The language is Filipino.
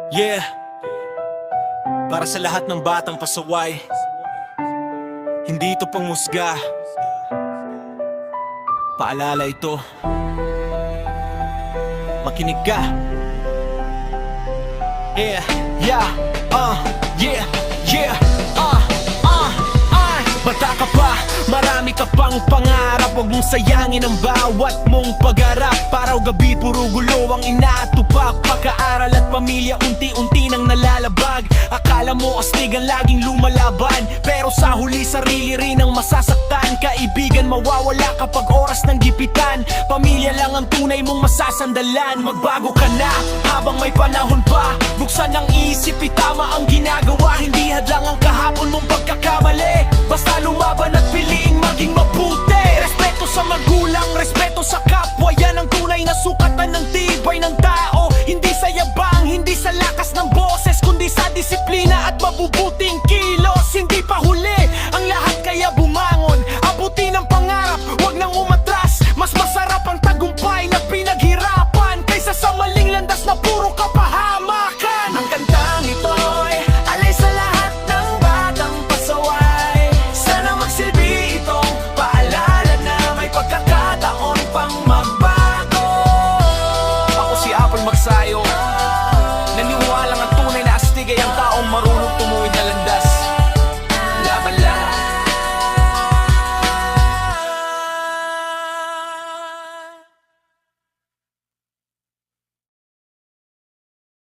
Yeah, para sa lahat ng batang pasaway, hindi ito pangmusga, paalala ito. Makinig ka. Yeah, yeah, yeah, yeah, bata ka pa, marami ka pang pangarap. Huwag mong sayangin ang bawat mong pag-arap. Paraw gabi puro gulo ang inaatupak. Pagkaaral at pamilya unti-unti nang nalalabag. Akala mo astig ang laging lumalaban, pero sa huli sarili rin ang masasaktan. Kaibigan mawawala kapag oras ng gipitan. Pamilya lang ang tunay mong masasandalan. Magbago ka na habang may panahon pa. Buksan ang isip, itama ang ginagawa. Hindi hadlang ang kahapon mong pagkakamali. Basta lumaban at piliing maging mabuti. Respeto sa magulang, respeto sa kapwa. Yan ang tunay na sukatan ng tibay ng tao. Hindi sa yabang, hindi sa lakas ng boses, kundi sa disiplina at mabubuting